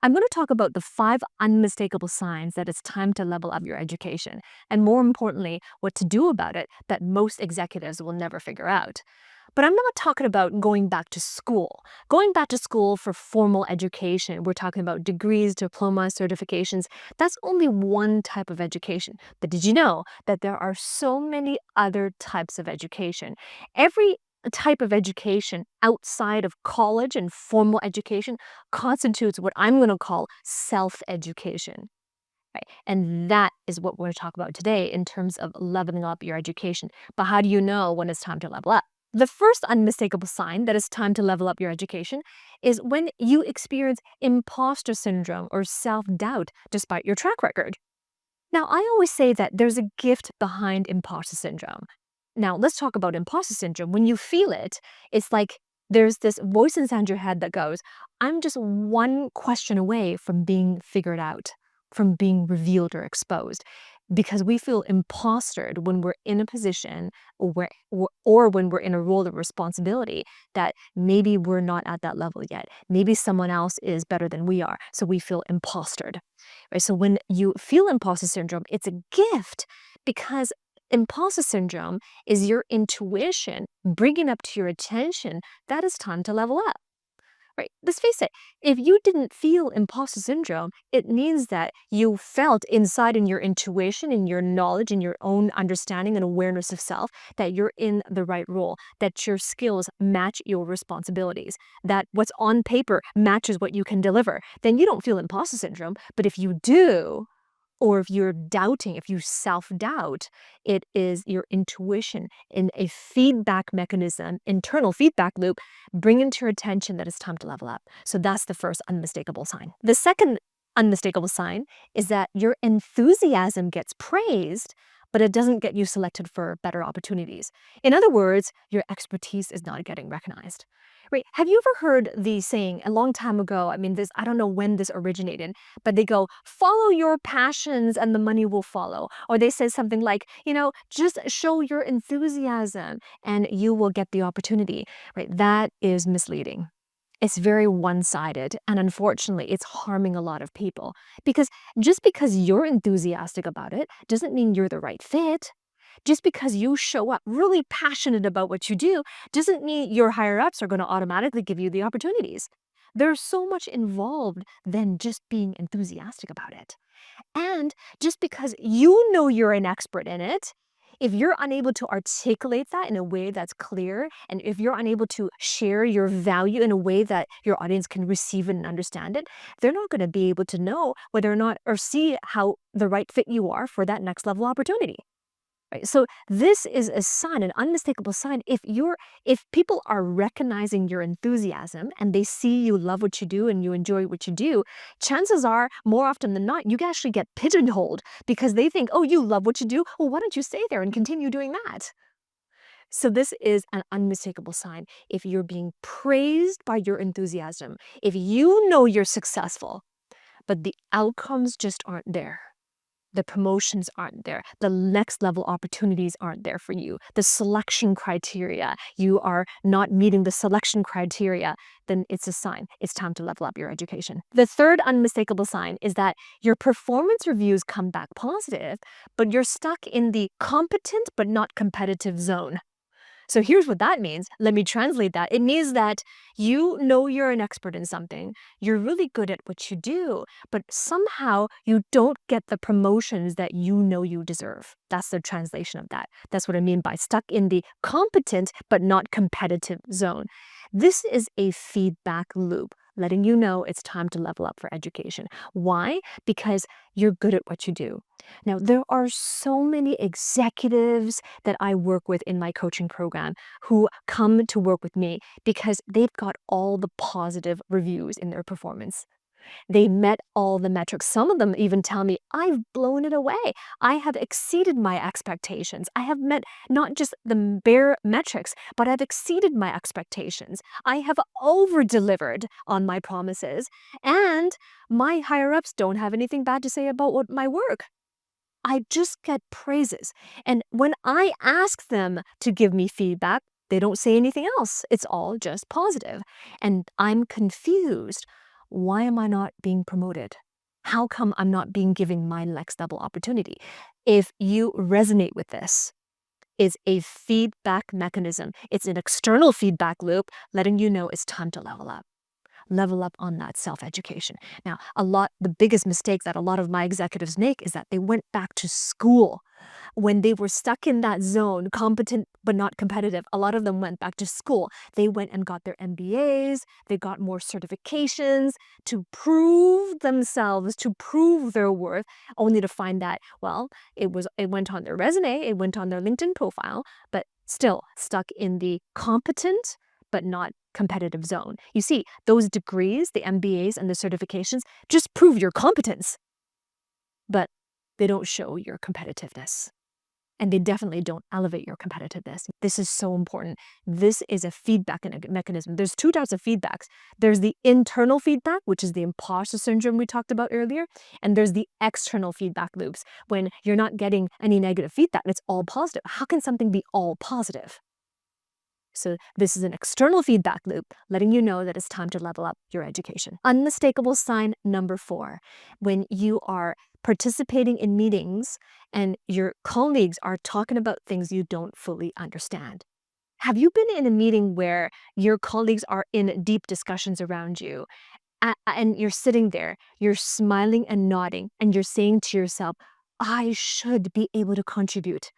I'm going to talk about the 5 unmistakable signs that it's time to level up your education, and more importantly, what to do about it that most executives will never figure out. But I'm not talking about going back to school. Going back to school for formal education, we're talking about degrees, diplomas, certifications. That's only one type of education. But did you know that there are so many other types of education? Every type of education outside of college and formal education constitutes what I'm going to call self-education. Right? And that is what we're going to talk about today in terms of leveling up your education. But how do you know when it's time to level up? The first unmistakable sign that it's time to level up your education is when you experience imposter syndrome or self-doubt despite your track record. Now, I always say that there's a gift behind imposter syndrome. Now, let's talk about imposter syndrome. When you feel it, it's like there's this voice inside your head that goes, I'm just one question away from being figured out, from being revealed or exposed. Because we feel impostered when we're in a position or when we're in a role of responsibility that maybe we're not at that level yet. Maybe someone else is better than we are. So we feel impostered. Right? So when you feel imposter syndrome, it's a gift because imposter syndrome is your intuition bringing up to your attention that it's time to level up. Right. Let's face it, if you didn't feel imposter syndrome, it means that you felt inside in your intuition, in your knowledge, in your own understanding and awareness of self that you're in the right role, that your skills match your responsibilities, that what's on paper matches what you can deliver. Then you don't feel imposter syndrome. But if you do, or if you're doubting, if you self-doubt, it is your intuition in a feedback mechanism, internal feedback loop, bringing to your attention that it's time to level up. So that's the first unmistakable sign. The second unmistakable sign is that your enthusiasm gets praised, but it doesn't get you selected for better opportunities. In other words, your expertise is not getting recognized. Right? Have you ever heard the saying a long time ago? I mean, I don't know when this originated, but they go, follow your passions and the money will follow. Or they say something like, just show your enthusiasm and you will get the opportunity, right? That is misleading. It's very one-sided, and unfortunately, it's harming a lot of people. Because just because you're enthusiastic about it doesn't mean you're the right fit. Just because you show up really passionate about what you do doesn't mean your higher-ups are going to automatically give you the opportunities. There's so much involved than just being enthusiastic about it. And just because you know you're an expert in it, if you're unable to articulate that in a way that's clear, and if you're unable to share your value in a way that your audience can receive it and understand it, they're not going to be able to know whether or not or see how the right fit you are for that next level opportunity. Right? So this is a sign, an unmistakable sign. If people are recognizing your enthusiasm and they see you love what you do and you enjoy what you do, chances are, more often than not, you can actually get pigeonholed because they think, oh, you love what you do? Well, why don't you stay there and continue doing that? So this is an unmistakable sign. If you're being praised by your enthusiasm, if you know you're successful, but the outcomes just aren't there. The promotions aren't there. The next level opportunities aren't there for you. The selection criteria, you are not meeting the selection criteria, then it's a sign. It's time to level up your education. The third unmistakable sign is that your performance reviews come back positive, but you're stuck in the competent but not competitive zone. So here's what that means. Let me translate that. It means that you know you're an expert in something. You're really good at what you do, but somehow you don't get the promotions that you know you deserve. That's the translation of that. That's what I mean by stuck in the competent but not competitive zone. This is a feedback loop, letting you know it's time to level up for education. Why? Because you're good at what you do. Now, there are so many executives that I work with in my coaching program who come to work with me because they've got all the positive reviews in their performance. They met all the metrics. Some of them even tell me, I've blown it away. I have exceeded my expectations. I have met not just the bare metrics, but I've exceeded my expectations. I have over-delivered on my promises. And my higher-ups don't have anything bad to say about my work. I just get praises. And when I ask them to give me feedback, they don't say anything else. It's all just positive. And I'm confused. why am I not being promoted? How come I'm not being given my next level opportunity? If you resonate with this, is a feedback mechanism. It's an external feedback loop letting you know it's time to level up. Level up on that self-education. Now, the biggest mistake that a lot of my executives make is that they went back to school. When they were stuck in that zone, competent but not competitive, a lot of them went back to school. They went and got their MBAs, they got more certifications to prove themselves, to prove their worth, only to find that, well, it went on their resume, it went on their LinkedIn profile, but still stuck in the competent but not competitive zone. You see, those degrees, the MBAs and the certifications, just prove your competence, but they don't show your competitiveness. And they definitely don't elevate your competitiveness. This is so important. This is a feedback mechanism. There's two types of feedbacks. There's the internal feedback, which is the imposter syndrome we talked about earlier, and there's the external feedback loops when you're not getting any negative feedback. It's all positive. How can something be all positive? So this is an external feedback loop letting you know that it's time to level up your education. Unmistakable sign number 4, when you are participating in meetings and your colleagues are talking about things you don't fully understand. Have you been in a meeting where your colleagues are in deep discussions around you and you're sitting there, you're smiling and nodding, and you're saying to yourself, I should be able to contribute.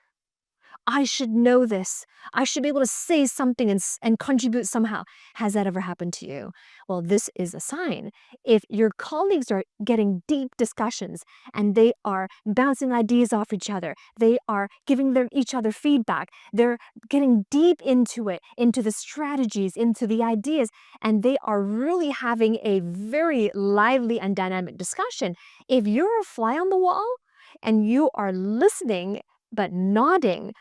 I should know this. I should be able to say something and contribute somehow. Has that ever happened to you? Well, this is a sign. If your colleagues are getting deep discussions and they are bouncing ideas off each other, they are giving each other feedback, they're getting deep into it, into the strategies, into the ideas, and they are really having a very lively and dynamic discussion. If you're a fly on the wall and you are listening but nodding,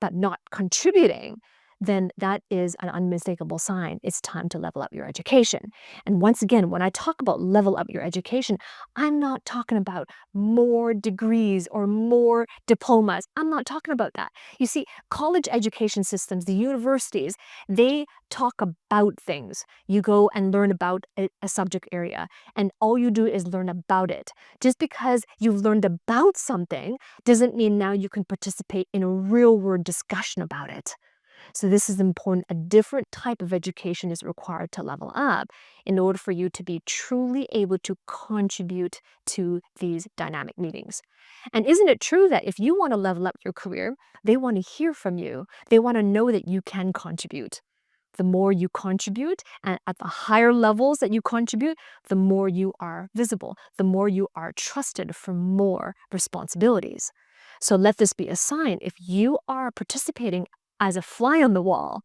but not contributing, then that is an unmistakable sign. It's time to level up your education. And once again, when I talk about level up your education, I'm not talking about more degrees or more diplomas. I'm not talking about that. You see, college education systems, the universities, they talk about things. You go and learn about a subject area, and all you do is learn about it. Just because you've learned about something doesn't mean now you can participate in a real-world discussion about it. So this is important. A different type of education is required to level up in order for you to be truly able to contribute to these dynamic meetings. And isn't it true that if you want to level up your career, they want to hear from you. They want to know that you can contribute. The more you contribute, and at the higher levels that you contribute, the more you are visible, the more you are trusted for more responsibilities. So let this be a sign. If you are participating as a fly on the wall,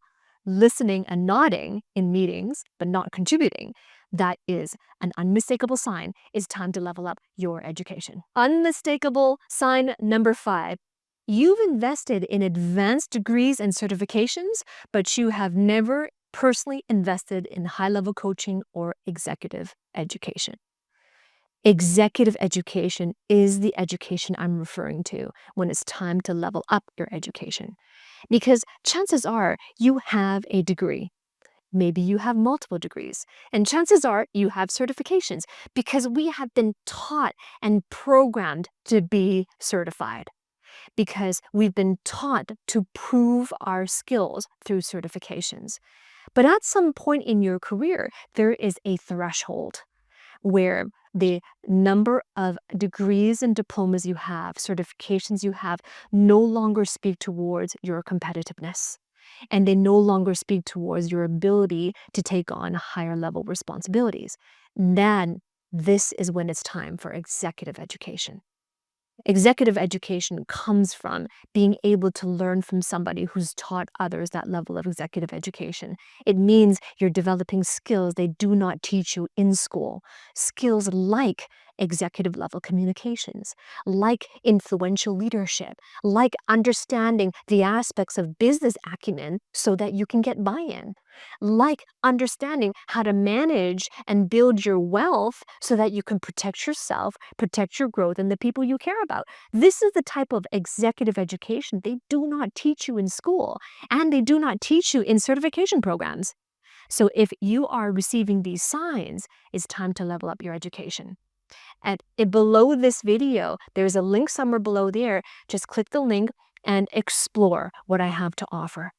listening and nodding in meetings, but not contributing, that is an unmistakable sign. It's time to level up your education. Unmistakable sign number 5. You've invested in advanced degrees and certifications, but you have never personally invested in high-level coaching or executive education. Executive education is the education I'm referring to when it's time to level up your education. Because chances are you have a degree. Maybe you have multiple degrees, and chances are you have certifications because we have been taught and programmed to be certified, because we've been taught to prove our skills through certifications. But at some point in your career, there is a threshold where the number of degrees and diplomas you have, certifications you have, no longer speak towards your competitiveness. And they no longer speak towards your ability to take on higher level responsibilities. Then this is when it's time for executive education. Executive education comes from being able to learn from somebody who's taught others that level of executive education. It means you're developing skills they do not teach you in school. Skills like executive level communications, like influential leadership, like understanding the aspects of business acumen so that you can get buy-in, like understanding how to manage and build your wealth so that you can protect yourself, protect your growth, and the people you care about. This is the type of executive education they do not teach you in school, and they do not teach you in certification programs. So if you are receiving these signs, it's time to level up your education. And below this video, there's a link somewhere below there. Just click the link and explore what I have to offer.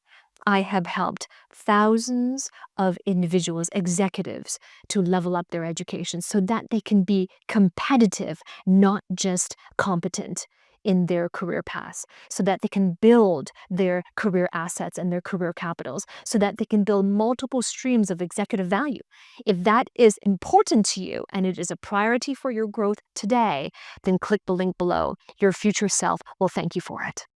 I have helped thousands of individuals, executives, to level up their education so that they can be competitive, not just competent in their career paths, so that they can build their career assets and their career capitals, so that they can build multiple streams of executive value. If that is important to you and it is a priority for your growth today, then click the link below. Your future self will thank you for it.